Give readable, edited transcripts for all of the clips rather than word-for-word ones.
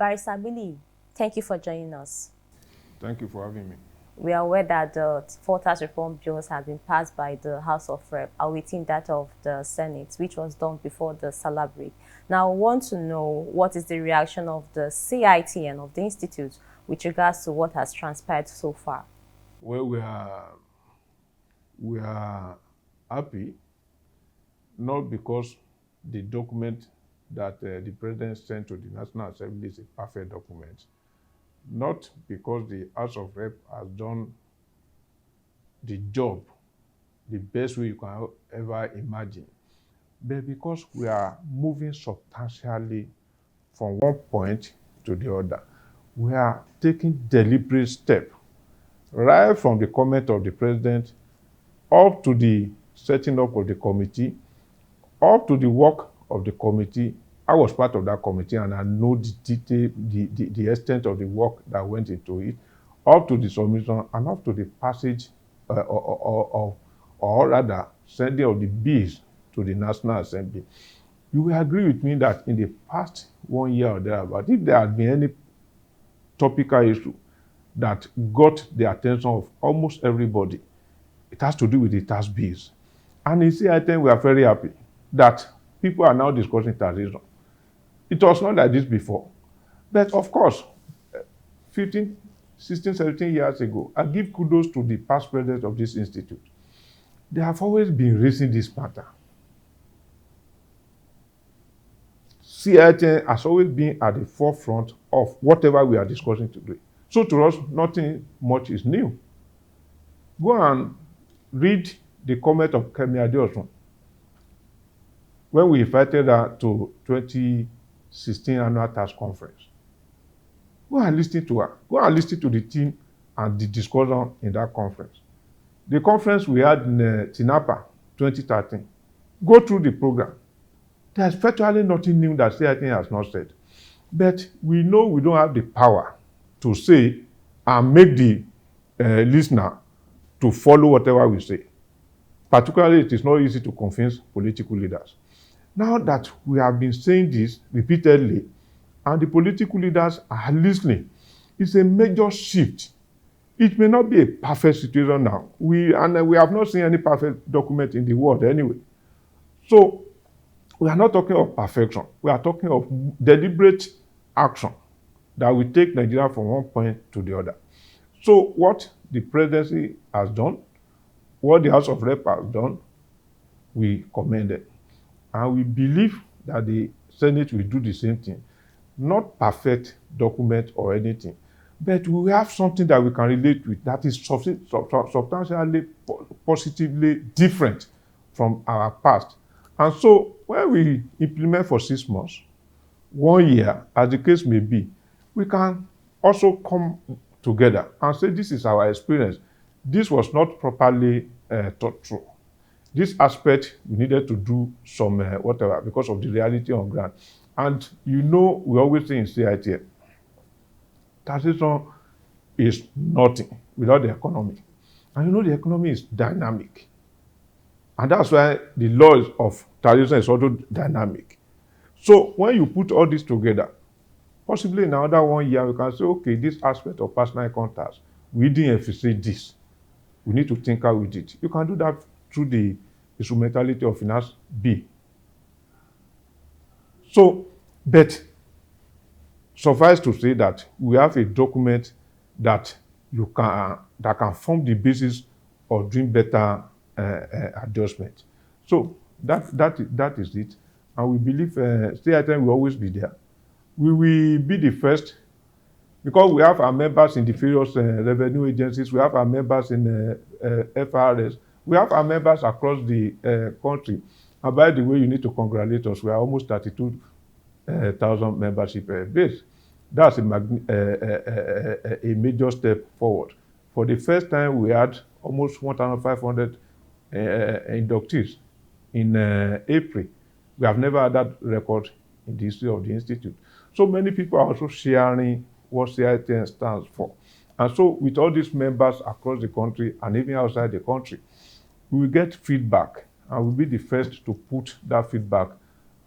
Barrister Billy, thank you for joining us. Thank you for having me. We are aware that the four tax reform bills have been passed by the House of Rep, awaiting that of the Senate, which was done before the Salah break. Now, I want to know what is the reaction of the CIT and of the Institute with regards to what has transpired so far. Well, we are happy, not because the document that the president sent to the National Assembly is a perfect document, not because the House of Rep has done the job the best way you can ever imagine, but because we are moving substantially from one point to the other. We are taking deliberate steps, right from the comment of the president up to the setting up of the committee, up to the work of the committee. I was part of that committee and I know the detail, the extent of the work that went into it, up to the submission and up to the passage or rather sending of the bills to the National Assembly. You will agree with me that in the past 1 year or thereabout, if there had been any topical issue that got the attention of almost everybody, it has to do with the tax bills. And in CIT, we are very happy that people are now discussing taxation. It was not like this before. But of course, 15, 16, 17 years ago, I give kudos to the past president of this institute. They have always been raising this matter. CIT has always been at the forefront of whatever we are discussing today. So to us, nothing much is new. Go and read the comment of Kemi Adeosun when we invited her to 2016 annual tax conference. Go and listen to her. Go and listen to the team and the discussion in that conference. The conference we had in Tinapa 2013. Go through the program. There's virtually nothing new that CIT has not said. But we know we don't have the power to say and make the listener to follow whatever we say. Particularly, it is not easy to convince political leaders. Now that we have been saying this repeatedly, and the political leaders are listening, it's a major shift. It may not be a perfect situation now. We have not seen any perfect document in the world anyway. So we are not talking of perfection. We are talking of deliberate action that will take Nigeria from one point to the other. So what the presidency has done, what the House of Rep has done, we commend it. And we believe that the Senate will do the same thing. Not perfect document or anything, but we have something that we can relate with that is substantially positively different from our past. And so when we implement for 6 months, 1 year, as the case may be, we can also come together and say this is our experience. This was not properly thought through. This aspect, we needed to do some whatever because of the reality on ground. And you know, we always say in CIT, taxation is nothing without the economy. And you know, the economy is dynamic. And that's why the laws of taxation is also dynamic. So when you put all this together, possibly in another 1 year, we can say, okay, this aspect of personal income tax, we didn't emphasize this. We need to tinker with it. You can do that through the instrumentality of Finance B. So, but suffice to say that we have a document that can form the basis of doing better adjustment. So that is it, and we believe CIT will always be there. We will be the first because we have our members in the various revenue agencies. We have our members in FRS. We have our members across the country. And by the way, you need to congratulate us. We are almost 32,000 membership base. That's a major step forward. For the first time, we had almost 1,500 inductees in April. We have never had that record in the history of the Institute. So many people are also sharing what CIT stands for. And so with all these members across the country and even outside the country, we will get feedback and we'll be the first to put that feedback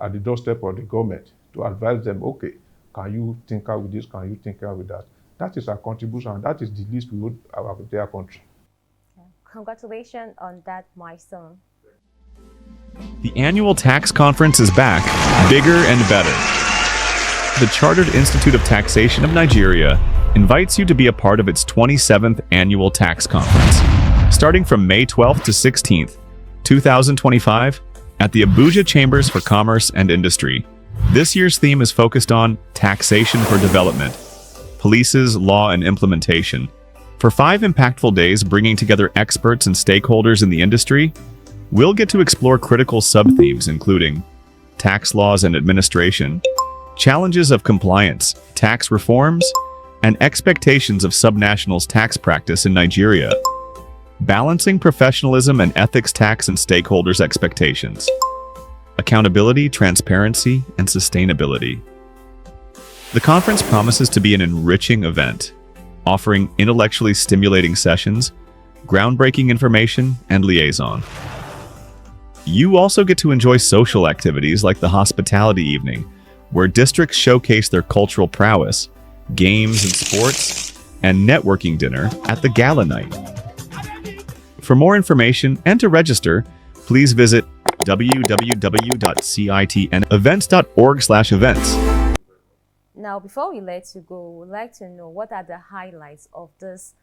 at the doorstep of the government to advise them, okay, Can you tinker with this? Can you tinker with that? That is our contribution, and that is the least we owe our entire country. Congratulations on that milestone. The annual tax conference is back, bigger and better. The Chartered Institute of Taxation of Nigeria invites you to be a part of its 27th annual tax conference, starting from May 12th to 16th, 2025, at the Abuja Chambers for Commerce and Industry. This year's theme is focused on taxation for development, policies, law, and implementation. For 5 impactful days bringing together experts and stakeholders in the industry, we'll get to explore critical sub-themes including tax laws and administration, challenges of compliance, tax reforms, and expectations of subnationals tax practice in Nigeria, balancing professionalism and ethics, tax and stakeholders' expectations, accountability, transparency, and sustainability. The conference promises to be an enriching event, offering intellectually stimulating sessions, groundbreaking information, and liaison. You also get to enjoy social activities like the hospitality evening, where districts showcase their cultural prowess, games and sports, and networking dinner at the gala night. For more information and to register, please visit www.citnevents.org/events. Now, before we let you go, we'd like to know what are the highlights of this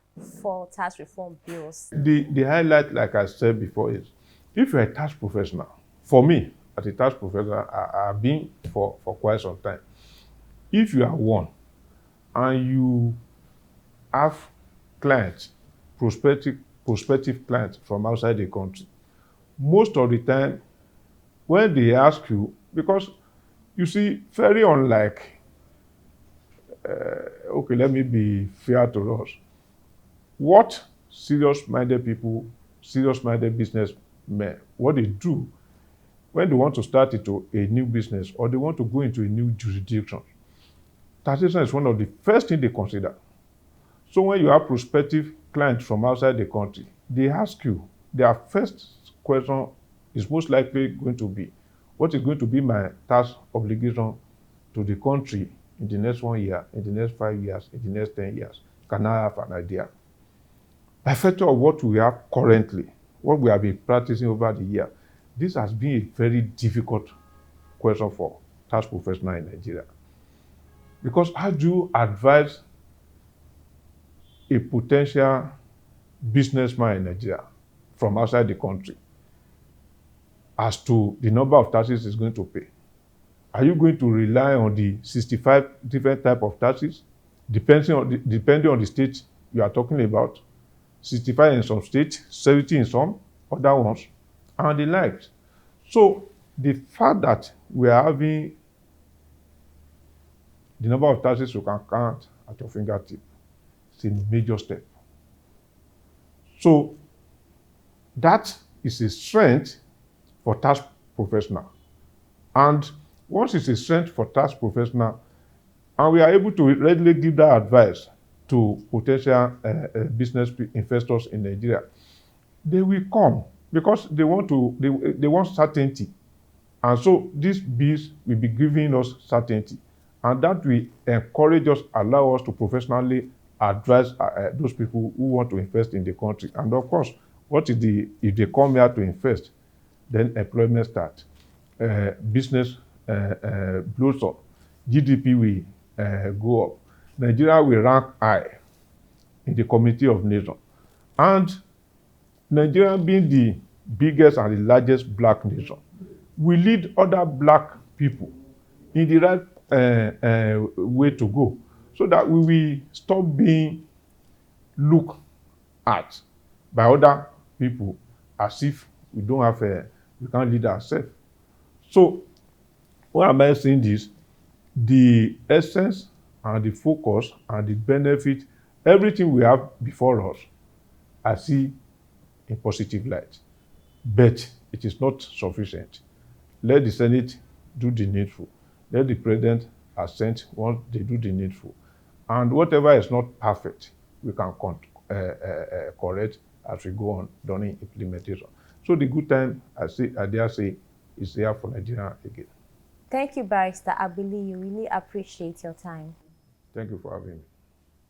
4 tax reform bills? The highlight, like I said before, is if you're a tax professional, for me, as a tax professional, I've been for quite some time. If you are one and you have clients, prospective clients from outside the country, most of the time, when they ask you, because you see, very unlike, okay, let me be fair to us, what serious-minded people, serious-minded businessmen, what they do when they want to start into a new business or they want to go into a new jurisdiction, taxation is one of the first things they consider. So when you have prospective clients from outside the country, they ask you, their first question is most likely going to be, what is going to be my tax obligation to the country in the next 1 year, in the next 5 years, in the next 10 years? Can I have an idea? By virtue of what we have currently, what we have been practicing over the year, this has been a very difficult question for tax professionals in Nigeria. Because how do you advise a potential businessman in Nigeria from outside the country as to the number of taxes he's going to pay? Are you going to rely on the 65 different types of taxes, depending on the state you are talking about? 65 in some states, 70 in some other ones, and the likes. So the fact that we are having the number of taxes you can count at your fingertip is a major step. So that is a strength for tax professional. And once it's a strength for tax professional, and we are able to readily give that advice to potential business investors in Nigeria, they will come because they want certainty. And so these bills will be giving us certainty. And that will encourage us, allow us to professionally advise those people who want to invest in the country. And of course, if they come here to invest, then employment starts, business blows up, GDP will go up. Nigeria will rank high in the community of nations. And Nigeria being the biggest and the largest black nation, we lead other black people in the right way to go, so that we will stop being looked at by other people as if we can't lead ourselves. So, why am I saying this? The essence and the focus and the benefit, everything we have before us, I see in positive light. But it is not sufficient. Let the Senate do the needful. Let the President assent once they do the needful. And whatever is not perfect, we can correct as we go on during implementation. So the good time, I dare say, is here for Nigeria again. Thank you, Barrister Abili. You really appreciate your time. Thank you for having me.